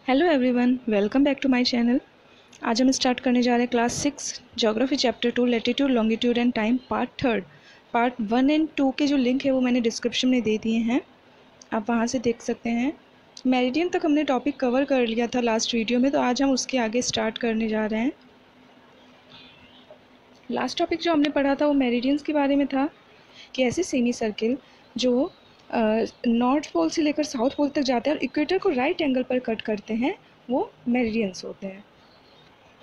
Hello everyone, welcome back to my channel. आज हम start करने जा रहे हैं class 6 geography chapter 2 latitude longitude and time part 3। Part 1 and 2 के जो लिंक है वो मैंने डिस्क्रिप्शन में दे दिए हैं, आप वहां से देख सकते हैं। मेरिडियन तक हमने टॉपिक कवर कर लिया था लास्ट वीडियो में, तो आज हम उसके आगे स्टार्ट करने जा रहे हैं। लास्ट टॉपिक जो हमने पढ़ा था वो मेरिडियंस के बारे में था कि ऐसे सेमी सर्किल जो नॉर्थ पोल से लेकर साउथ पोल तक जाते हैं और इक्वेटर को राइट एंगल पर कट करते हैं, वो मेरिडियंस होते हैं।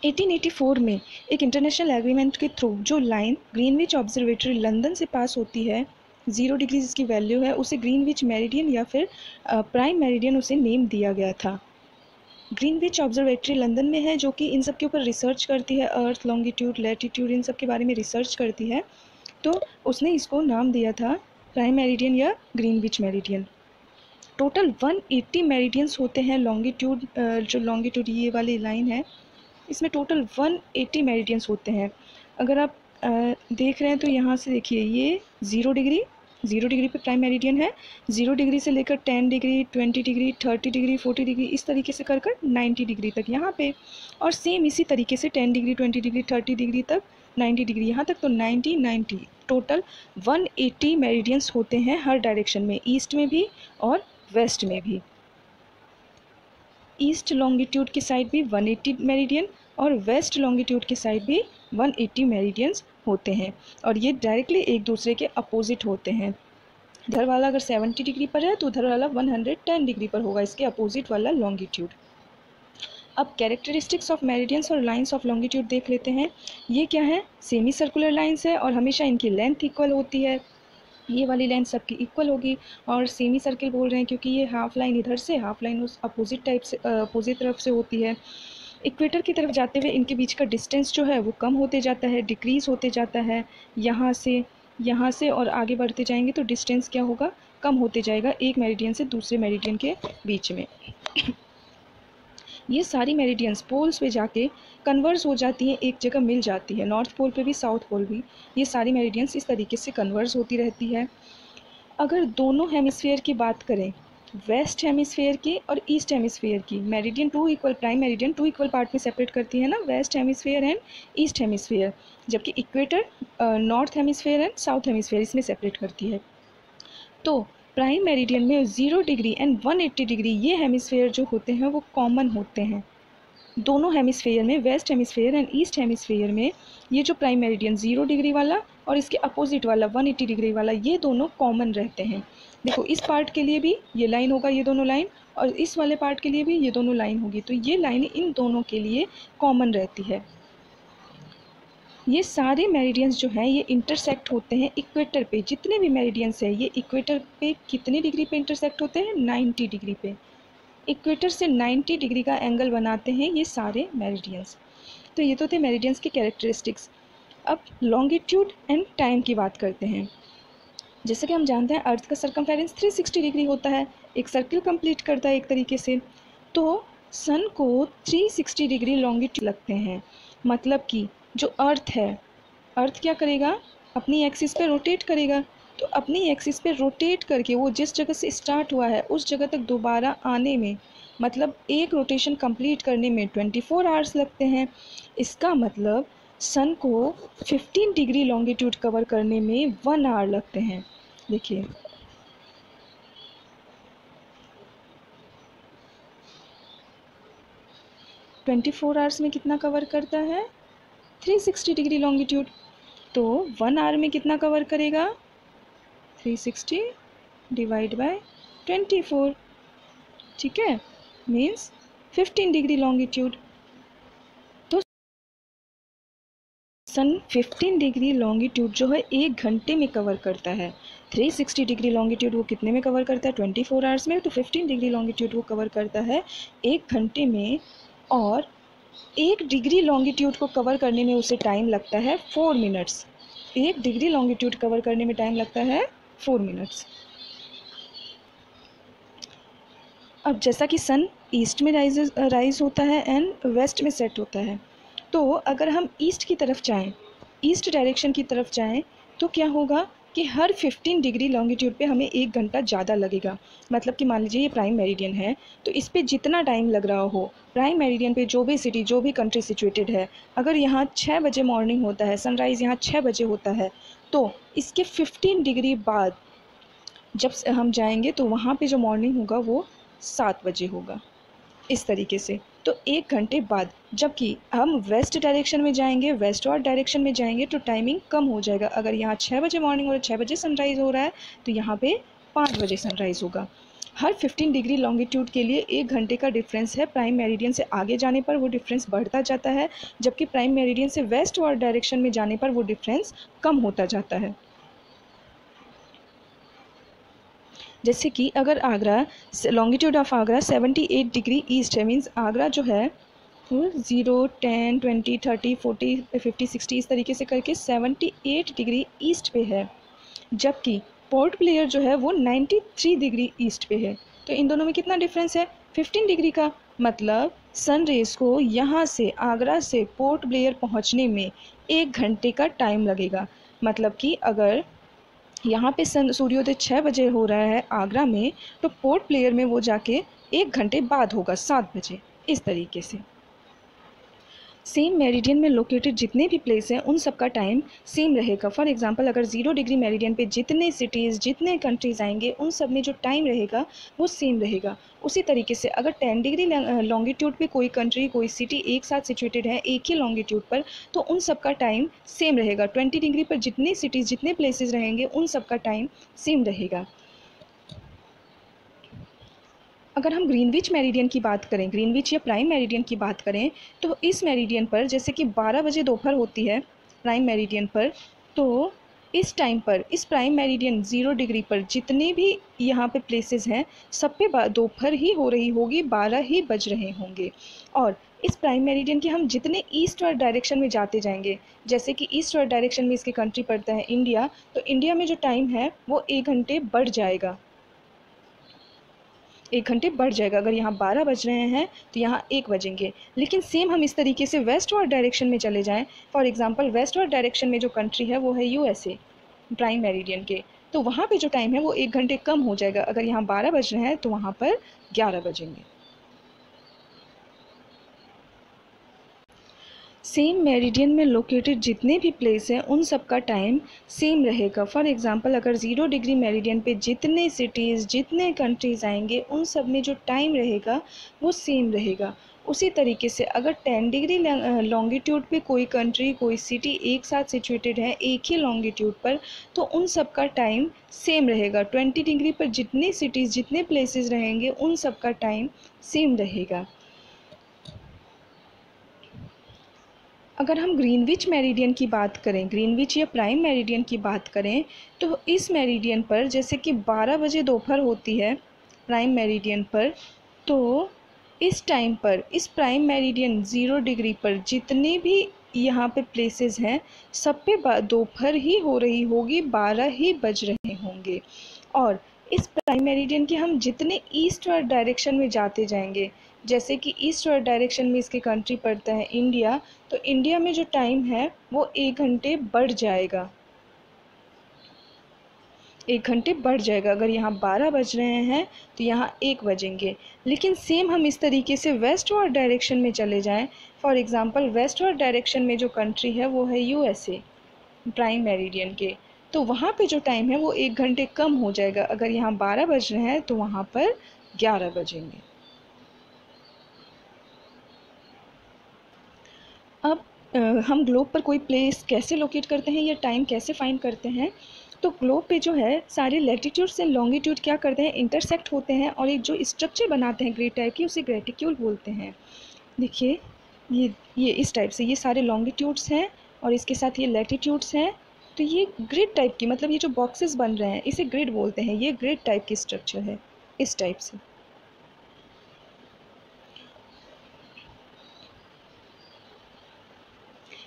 1884 में एक इंटरनेशनल एग्रीमेंट के थ्रू जो लाइन ग्रीनविच ऑब्जर्वेटरी लंदन से पास होती है, 0 डिग्री जिसकी वैल्यू है, उसे ग्रीनविच मेरिडियन या फिर प्राइम मेरिडियन उसे नेम दिया गया था। ग्रीनविच ऑब्जर्वेटरी लंदन में है, जो कि इन सब के ऊपर रिसर्च करती है, अर्थ, लॉन्गिट्यूड, लैटिट्यूड, इन सब के बारे में रिसर्च करती है, तो उसने इसको नाम दिया था प्राइम मेरिडियन या ग्रीनविच मेरिडियन। टोटल 180 मेरिडियंस होते हैं लॉन्गिट्यूड, जो लॉन्गिट्यूड ये वाली लाइन है इसमें टोटल 180 मेरिडियंस होते हैं। अगर आप देख रहे हैं तो यहाँ से देखिए, ये 0 डिग्री पे प्राइम मेरिडियन है। 0 डिग्री से लेकर 10 डिग्री, 20 डिग्री, 30 डिग्री, 40 डिग्री, इस तरीके से कर 90 डिग्री तक यहाँ पे, और सेम इसी तरीके से 10 डिग्री, 20 डिग्री, 30 डिग्री तक, 90 डिग्री यहाँ तक, तो 90 टोटल 180 मेरिडियंस होते हैं हर डायरेक्शन में, ईस्ट में भी और वेस्ट में भी। ईस्ट लॉन्गिट्यूड की साइड भी 180 मेरिडियन और वेस्ट लॉन्गिट्यूड की साइड भी 180 मेरिडियंस होते हैं, और ये डायरेक्टली एक दूसरे के अपोजिट होते हैं। इधर वाला अगर 70 डिग्री पर है तो उधर वाला 110 डिग्री पर होगा, इसके अपोजिट वाला लॉन्गिट्यूड। अब कैरेक्टरिस्टिक्स ऑफ मेरिडियंस और लाइंस ऑफ लॉन्गिट्यूड देख लेते हैं। ये क्या है? सेमी सर्कुलर लाइंस है और हमेशा इनकी लेंथ इक्वल होती है। ये वाली लेंथ सबकी इक्वल होगी, और सेमी सर्किल बोल रहे हैं क्योंकि ये हाफ लाइन इधर से, हाफ लाइन उस अपोजिट टाइप से, अपोजिट तरफ से होती है। इक्वेटर की तरफ जाते हुए इनके बीच का डिस्टेंस जो है वो कम होते जाता है, डिक्रीज़ होते जाता है। यहाँ से और आगे बढ़ते जाएंगे तो डिस्टेंस क्या होगा? कम होते जाएगा एक मेरिडियन से दूसरे मेरिडियन के बीच में। ये सारी मेरिडियंस पोल्स पे जाके कन्वर्स हो जाती हैं, एक जगह मिल जाती है, नॉर्थ पोल पे भी साउथ पोल भी। ये सारी मेरिडियंस इस तरीके से कन्वर्स होती रहती है। अगर दोनों हेमिस्फीयर की बात करें, वेस्ट हेमिस्फीयर की और ईस्ट हेमिस्फीयर की, meridian 2 equal, prime meridian 2 equal part में सेपरेट करती है ना, west hemisphere and east hemisphere, जबकि equator north hemisphere and south hemisphere इसमें सेपरेट करती है। तो प्राइम मेरिडियन में 0 डिग्री एंड 180 डिग्री ये हेमिस्फीयर जो होते हैं वो कॉमन होते हैं दोनों हेमिस्फीयर में, west hemisphere and east hemisphere में। ये जो प्राइम मेरिडियन 0 डिग्री वाला और इसके अपोजिट वाला 180 डिग्री वाला, ये दोनों कॉमन रहते हैं। देखो, इस पार्ट के लिए भी ये लाइन होगा, ये दोनों लाइन, और इस वाले पार्ट के लिए भी ये दोनों लाइन होगी, तो ये लाइन इन दोनों के लिए कॉमन रहती है। ये सारे मेरिडियंस जो हैं ये इंटरसेक्ट होते हैं इक्वेटर पे। जितने भी मेरिडियंस हैं ये इक्वेटर पे कितने डिग्री पे इंटरसेक्ट होते हैं? 90 डिग्री पे। इक्वेटर से 90 डिग्री का एंगल बनाते हैं ये सारे मेरिडियंस। तो ये तो थे मेरिडियंस के कैरेक्टरिस्टिक्स। अब लॉन्गिट्यूड एंड टाइम की बात करते हैं। जैसे कि हम जानते हैं अर्थ का सरकमफेरेंस 360 डिग्री होता है, एक सर्किल कंप्लीट करता है एक तरीके से। तो सन को 360 डिग्री लॉन्गिट्यूड लगते हैं, मतलब कि जो अर्थ है, अर्थ क्या करेगा? अपनी एक्सिस पे रोटेट करेगा। तो अपनी एक्सिस पे रोटेट करके वो जिस जगह से स्टार्ट हुआ है उस जगह तक दोबारा आने में, मतलब एक रोटेशन कंप्लीट करने में 24 आवर्स लगते हैं। इसका मतलब सन को 15 डिग्री लॉन्गिट्यूड कवर करने में 1 आवर लगते हैं। देखिए, ट्वेंटी 24 आवर्स में कितना कवर करता है? 360 डिग्री लॉन्गिट्यूड। तो 1 आवर में कितना कवर करेगा? 360 डिवाइड बाय 24, ठीक है, मीन्स 15 डिग्री लॉन्गिट्यूड। तो सन 15 डिग्री लॉन्गिट्यूड जो है 1 घंटे में कवर करता है। 360 डिग्री लॉन्गिट्यूड वो कितने में कवर करता है? 24 आवर्स में। तो 15 डिग्री लॉन्गिट्यूड वो कवर करता है 1 घंटे में, और 1 डिग्री लॉन्गिट्यूड को कवर करने में उसे टाइम लगता है 4 मिनट्स। 1 डिग्री लॉन्गिट्यूड कवर करने में टाइम लगता है 4 मिनट्स। अब जैसा कि सन ईस्ट में राइज होता है एंड वेस्ट में सेट होता है, तो अगर हम ईस्ट की तरफ जाएं, ईस्ट डायरेक्शन की तरफ जाएं, तो क्या होगा? कि हर 15 डिग्री लॉन्गिट्यूड पे हमें 1 घंटा ज़्यादा लगेगा। मतलब कि मान लीजिए ये प्राइम मेरिडियन है, तो इस पे जितना टाइम लग रहा हो, प्राइम मेरिडियन पे जो भी सिटी, जो भी कंट्री सिचुएटेड है, अगर यहाँ 6 बजे मॉर्निंग होता है, सनराइज़ यहाँ 6 बजे होता है, तो इसके 15 डिग्री बाद जब हम जाएंगे तो वहाँ पे जो मॉर्निंग होगा वो 7 बजे होगा, इस तरीके से। तो 1 घंटे बाद, जबकि हम वेस्ट डायरेक्शन में जाएंगे, वेस्टवर्ड डायरेक्शन में जाएंगे तो टाइमिंग कम हो जाएगा। अगर यहाँ 6 बजे मॉर्निंग और 6 बजे सनराइज़ हो रहा है तो यहाँ पे 5 बजे सनराइज़ होगा। हर 15 डिग्री लॉन्गिट्यूड के लिए 1 घंटे का डिफरेंस है। प्राइम मेरिडियन से आगे जाने पर वो डिफरेंस बढ़ता जाता है, जबकि प्राइम मेरिडियन से वेस्टवर्ड डायरेक्शन में जाने पर वो डिफरेंस कम होता जाता है। जैसे कि अगर Agra, longitude of Agra 78 degree east है, मीन्स आगरा जो है वो 0, 10, 20, 30, 40, 50, 60 इस तरीके से करके 78 डिग्री ईस्ट पे है, जबकि पोर्ट ब्लेयर जो है वो 93 डिग्री ईस्ट पे है। तो इन दोनों में कितना डिफरेंस है? 15 डिग्री का। मतलब सन रेज़ को यहाँ से, आगरा से पोर्ट ब्लेयर पहुँचने में 1 घंटे का टाइम लगेगा। मतलब कि अगर यहाँ पे सूर्योदय 6 बजे हो रहा है आगरा में, तो पोर्ट ब्लेयर में वो जाके 1 घंटे बाद होगा, 7 बजे, इस तरीके से। सेम मेरिडियन में लोकेटेड जितने भी प्लेस हैं उन सब का टाइम सेम रहेगा। फॉर एग्जांपल अगर 0 डिग्री मेरिडियन पे जितने सिटीज़, जितने कंट्रीज़ आएंगे उन सब में जो टाइम रहेगा वो सेम रहेगा। उसी तरीके से अगर 10 डिग्री लॉन्गिट्यूड पे कोई कंट्री, कोई सिटी एक साथ सिचुएटेड है एक ही लॉन्गिट्यूड पर, तो उन सब का टाइम सेम रहेगा। 20 डिग्री पर जितने सिटीज़, जितने प्लेसेस रहेंगे उन सब का टाइम सेम रहेगा। अगर हम ग्रीनविच मेरिडियन की बात करें, ग्रीनविच या प्राइम मेरिडियन की बात करें, तो इस मेरिडियन पर जैसे कि 12 बजे दोपहर होती है प्राइम मेरिडियन पर, तो इस टाइम पर इस प्राइम मेरिडियन 0 डिग्री पर जितने भी यहाँ पे प्लेसेस हैं सब पे दोपहर ही हो रही होगी, 12 ही बज रहे होंगे। और इस प्राइम मेरिडियन के हम जितने ईस्टवर्ड डायरेक्शन में जाते जाएंगे, जैसे कि ईस्टवर्ड डायरेक्शन में इसके कंट्री पड़ता है इंडिया, तो इंडिया में जो टाइम है वो 1 घंटे बढ़ जाएगा, 1 घंटे बढ़ जाएगा। अगर यहाँ 12 बज रहे हैं तो यहाँ 1 बजेंगे। लेकिन सेम हम इस तरीके से वेस्टवर्ड डायरेक्शन में चले जाएँ, फॉर एग्जांपल वेस्टवर्ड डायरेक्शन में जो कंट्री है वो है यूएसए, प्राइम मेरिडियन के, तो वहाँ पे जो टाइम है वो 1 घंटे कम हो जाएगा। अगर यहाँ 12 बज रहे हैं तो वहाँ पर 11 बजेंगे। सेम मेरिडियन में लोकेटेड जितने भी प्लेस हैं उन सब का टाइम सेम रहेगा। फॉर एग्जांपल अगर 0 डिग्री मेरिडियन पे जितने सिटीज़, जितने कंट्रीज़ आएंगे उन सब में जो टाइम रहेगा वो सेम रहेगा। उसी तरीके से अगर 10 डिग्री लॉन्गिट्यूड पे कोई कंट्री, कोई सिटी एक साथ सिचुएटेड है एक ही लॉन्गिट्यूड पर, तो उन सब का टाइम सेम रहेगा। 20 डिग्री पर जितने सिटीज़, जितने प्लेसेस रहेंगे उन सब का टाइम सेम रहेगा। अगर हम ग्रीनविच मेरिडियन की बात करें, ग्रीनविच या प्राइम मेरिडियन की बात करें, तो इस मेरिडियन पर जैसे कि 12 बजे दोपहर होती है प्राइम मेरिडियन पर, तो इस टाइम पर इस प्राइम मेरिडियन 0 डिग्री पर जितने भी यहाँ पे प्लेसेस हैं सब पे दोपहर ही हो रही होगी, 12 ही बज रहे होंगे। और इस प्राइम मेरिडियन के हम जितने ईस्टवर्ड डायरेक्शन में जाते जाएंगे, जैसे कि ईस्टवर्ड डायरेक्शन में इसके कंट्री पड़ता है इंडिया, तो इंडिया में जो टाइम है वो 1 घंटे बढ़ जाएगा, 1 घंटे बढ़ जाएगा। अगर यहाँ 12 बज रहे हैं तो यहाँ 1 बजेंगे। लेकिन सेम हम इस तरीके से वेस्टवर्ड डायरेक्शन में चले जाएं, फॉर एग्जांपल वेस्टवर्ड डायरेक्शन में जो कंट्री है वो है यूएसए, प्राइम मेरिडियन के, तो वहाँ पे जो टाइम है वो 1 घंटे कम हो जाएगा। अगर यहाँ 12 बज रहे हैं तो वहाँ पर 11 बजेंगे। अब हम ग्लोब पर कोई प्लेस कैसे लोकेट करते हैं या टाइम कैसे फाइंड करते हैं, तो ग्लोब पे जो है सारे लैटिट्यूड्स एंड लॉन्गिट्यूड क्या करते हैं, इंटरसेक्ट होते हैं और एक जो स्ट्रक्चर बनाते हैं ग्रिड टाइप की, उसे ग्रेटिक्यूल बोलते हैं। देखिए ये इस टाइप से ये सारे लॉन्गिट्यूड्स हैं और इसके साथ ये लैटिट्यूड्स हैं, तो ये ग्रिड टाइप की, मतलब ये जो बॉक्सेस बन रहे हैं इसे ग्रिड बोलते हैं। ये ग्रिड टाइप की स्ट्रक्चर है, इस टाइप से।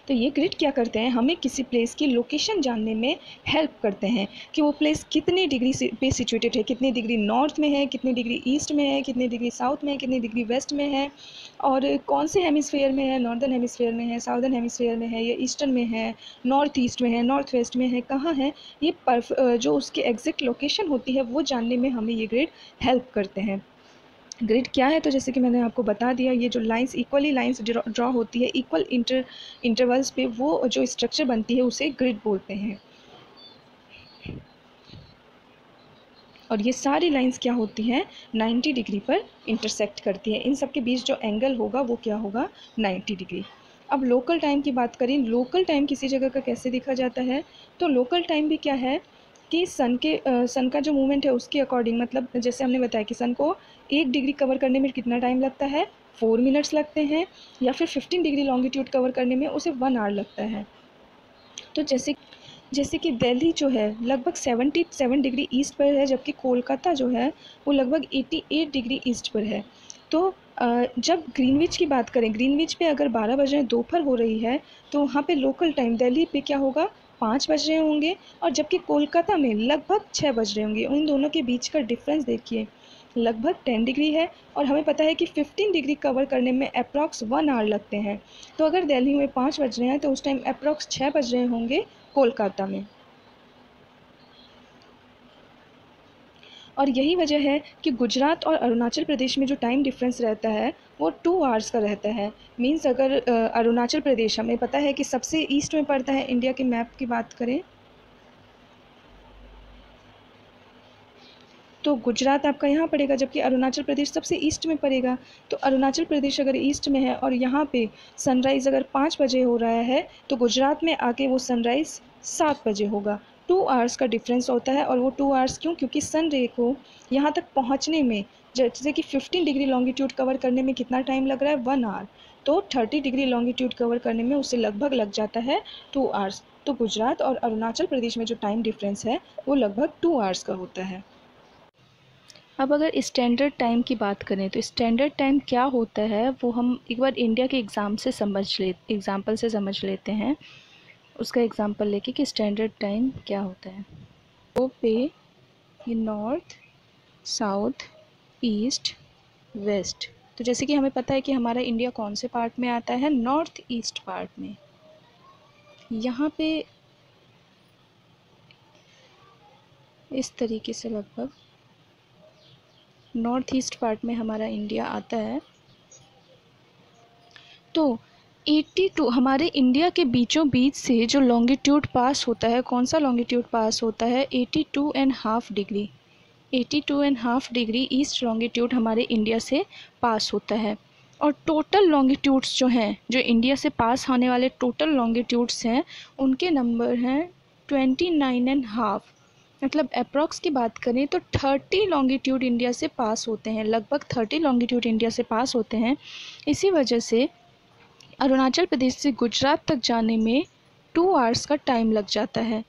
तो ये ग्रिड क्या करते हैं, हमें किसी प्लेस की लोकेशन जानने में हेल्प करते हैं कि वो प्लेस कितने डिग्री पे सिचुएटेड है, कितने डिग्री नॉर्थ में है, कितने डिग्री ईस्ट में है, कितने डिग्री साउथ में है, कितने डिग्री वेस्ट में है, और कौन से हेमिसफेयर में है, नॉर्दर्न हेमिसफेयर में है, साउदर्न हेमिसफेयर में है, या ईस्टर्न में है, नॉर्थ ईस्ट में है, नॉर्थ वेस्ट में है, कहाँ है। ये जो उसकी एग्जैक्ट लोकेशन होती है वो जानने में हमें ये ग्रिड हेल्प करते हैं। ग्रिड क्या है, तो जैसे कि मैंने आपको बता दिया, ये जो लाइंस इक्वली लाइंस ड्रॉ होती है इक्वल इंटरवल्स पे, वो जो स्ट्रक्चर बनती है उसे ग्रिड बोलते हैं। और ये सारी लाइंस क्या होती हैं, 90 डिग्री पर इंटरसेक्ट करती है। इन सब के बीच जो एंगल होगा वो क्या होगा, 90 डिग्री। अब लोकल टाइम की बात करें, लोकल टाइम किसी जगह का कैसे देखा जाता है, तो लोकल टाइम भी क्या है कि सन का जो मूवमेंट है उसके अकॉर्डिंग, मतलब जैसे हमने बताया कि सन को 1 डिग्री कवर करने में कितना टाइम लगता है, 4 मिनट्स लगते हैं, या फिर 15 डिग्री लॉन्गिट्यूड कवर करने में उसे 1 आवर लगता है। तो जैसे कि दिल्ली जो है लगभग 77 डिग्री ईस्ट पर है, जबकि कोलकाता जो है वो लगभग 88 डिग्री ईस्ट पर है। तो जब ग्रीनविच की बात करें, ग्रीनविच पे अगर 12 बज रहे हैं, दोपहर हो रही है, तो वहाँ पे लोकल टाइम दिल्ली पे क्या होगा, 5 बज रहे होंगे, और जबकि कोलकाता में लगभग 6 बज रहे होंगे। उन दोनों के बीच का डिफरेंस देखिए, लगभग 10 डिग्री है, और हमें पता है कि 15 डिग्री कवर करने में अप्रॉक्स 1 आवर लगते हैं। तो अगर दिल्ली में 5 बज रहे हैं तो उस टाइम अप्रॉक्स 6 बज रहे होंगे कोलकाता में। और यही वजह है कि गुजरात और अरुणाचल प्रदेश में जो टाइम डिफरेंस रहता है वो 2 आवर्स का रहता है। मींस अगर अरुणाचल प्रदेश हमें पता है कि सबसे ईस्ट में पड़ता है, इंडिया के मैप की बात करें तो गुजरात आपका यहाँ पड़ेगा, जबकि अरुणाचल प्रदेश सबसे ईस्ट में पड़ेगा। तो अरुणाचल प्रदेश अगर ईस्ट में है और यहाँ पे सनराइज़ अगर 5 बजे हो रहा है, तो गुजरात में आके वो सनराइज़ 7 बजे होगा। 2 आवर्स का डिफरेंस होता है। और वो 2 आवर्स क्यों, क्योंकि सन रे को यहाँ तक पहुँचने में, जैसे कि 15 डिग्री लॉन्गिट्यूड कवर करने में कितना टाइम लग रहा है, 1 आवर, तो 30 डिग्री लॉन्गिट्यूड कवर करने में उससे लगभग लग जाता है 2 आवर्स। तो गुजरात और अरुणाचल प्रदेश में जो टाइम डिफरेंस है वो लगभग 2 आवर्स का होता है। अब अगर स्टैंडर्ड टाइम की बात करें तो स्टैंडर्ड टाइम क्या होता है वो हम एक बार इंडिया के एग्ज़ाम्पल से समझ लेते हैं। उसका एग्ज़ाम्पल लेके कि स्टैंडर्ड टाइम क्या होता है। तो पे ये नॉर्थ, साउथ, ईस्ट, वेस्ट, तो जैसे कि हमें पता है कि हमारा इंडिया कौन से पार्ट में आता है, नॉर्थ ईस्ट पार्ट में। यहाँ पे इस तरीके से लगभग नॉर्थ ईस्ट पार्ट में हमारा इंडिया आता है। तो 82 हमारे इंडिया के बीचों बीच से जो लॉन्गिट्यूड पास होता है, कौन सा लॉन्गिट्यूड पास होता है, 82.5 डिग्री। 82.5 डिग्री ईस्ट लॉन्गिट्यूड हमारे इंडिया से पास होता है। और टोटल लॉन्गिट्यूड्स जो हैं, जो इंडिया से पास होने वाले टोटल लॉन्गिट्यूड्स हैं, उनके नंबर हैं 29.5। मतलब अप्रॉक्स की बात करें तो 30 लॉन्गिट्यूड इंडिया से पास होते हैं, लगभग 30 लॉन्गिट्यूड इंडिया से पास होते हैं। इसी वजह से अरुणाचल प्रदेश से गुजरात तक जाने में 2 आवर्स का टाइम लग जाता है,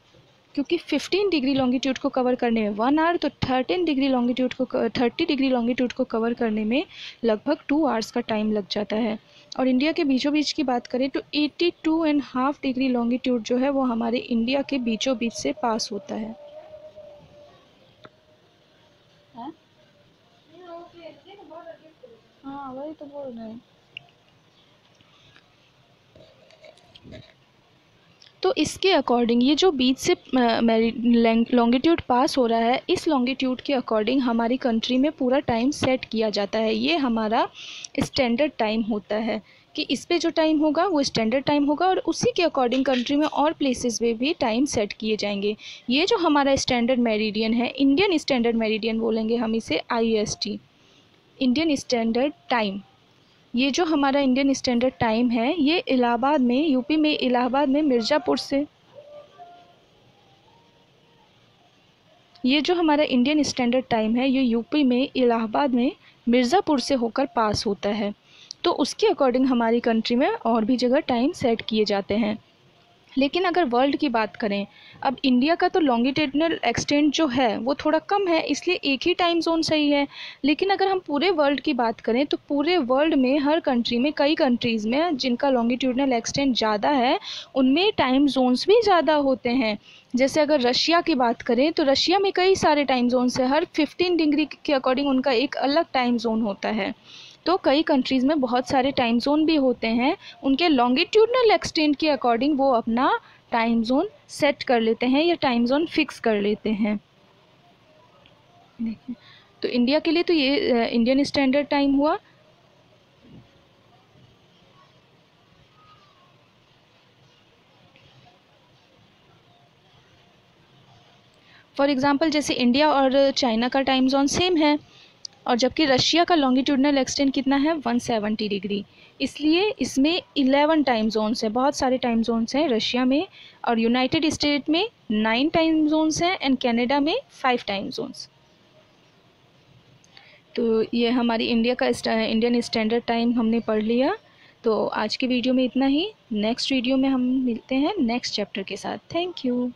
क्योंकि 15 डिग्री लॉन्गिट्यूड को कवर करने में 1 आवर, तो 30 डिग्री लॉन्गिट्यूड को कवर करने में लगभग 2 आवर्स का टाइम लग जाता है। और इंडिया के बीचों बीच की बात करें तो 82.5 डिग्री लॉन्गिट्यूड जो है वो हमारे इंडिया के बीचों बीच से पास होता है। हाँ वही तो बोल रहे हैं। तो इसके अकॉर्डिंग ये जो बीच से लॉन्गिट्यूड पास हो रहा है, इस लॉन्गिट्यूड के अकॉर्डिंग हमारी कंट्री में पूरा टाइम सेट किया जाता है। ये हमारा स्टैंडर्ड टाइम होता है कि इस पे जो टाइम होगा वो स्टैंडर्ड टाइम होगा, और उसी के अकॉर्डिंग कंट्री में और प्लेसेस में भी टाइम सेट किए जाएंगे। ये जो हमारा स्टैंडर्ड मेरिडियन है, इंडियन स्टैंडर्ड मेरिडियन बोलेंगे हम इसे, IST, इंडियन स्टैंडर्ड टाइम। ये जो हमारा इंडियन स्टैंडर्ड टाइम है, ये इलाहाबाद में, यूपी में इलाहाबाद में मिर्ज़ापुर से, ये जो हमारा इंडियन स्टैंडर्ड टाइम है ये यूपी में इलाहाबाद में मिर्ज़ापुर से होकर पास होता है। तो उसके अकॉर्डिंग हमारी कंट्री में और भी जगह टाइम सेट किए जाते हैं। लेकिन अगर वर्ल्ड की बात करें, अब इंडिया का तो लॉन्गिट्यूडनल एक्सटेंट जो है वो थोड़ा कम है, इसलिए एक ही टाइम जोन सही है। लेकिन अगर हम पूरे वर्ल्ड की बात करें तो पूरे वर्ल्ड में हर कंट्री में, कई कंट्रीज़ में जिनका लॉन्गिट्यूडनल एक्सटेंट ज़्यादा है, उनमें टाइम जोन्स भी ज़्यादा होते हैं। जैसे अगर रशिया की बात करें तो रशिया में कई सारे टाइम जोन्स हैं, हर 15 डिग्री के अकॉर्डिंग उनका एक अलग टाइम जोन होता है। तो कई कंट्रीज़ में बहुत सारे टाइम जोन भी होते हैं, उनके लॉन्गिट्यूडनल एक्सटेंट के अकॉर्डिंग वो अपना टाइम जोन सेट कर लेते हैं या टाइम जोन फिक्स कर लेते हैं। देखिए, तो इंडिया के लिए तो ये इंडियन स्टैंडर्ड टाइम हुआ। फॉर एग्ज़ाम्पल जैसे इंडिया और चाइना का टाइम जोन सेम है, और जबकि रशिया का लॉन्गिट्यूडनल एक्सटेंट कितना है, 170 डिग्री। इसलिए इसमें 11 टाइम जोन्स हैं, बहुत सारे टाइम जोन्स हैं रशिया में, और यूनाइटेड स्टेट में 9 टाइम जोन्स हैं, एंड कनाडा में 5 टाइम जोन्स। तो ये हमारी इंडिया का इंडियन स्टैंडर्ड टाइम हमने पढ़ लिया। तो आज की वीडियो में इतना ही। नेक्स्ट वीडियो में हम मिलते हैं नेक्स्ट चैप्टर के साथ। Thank you.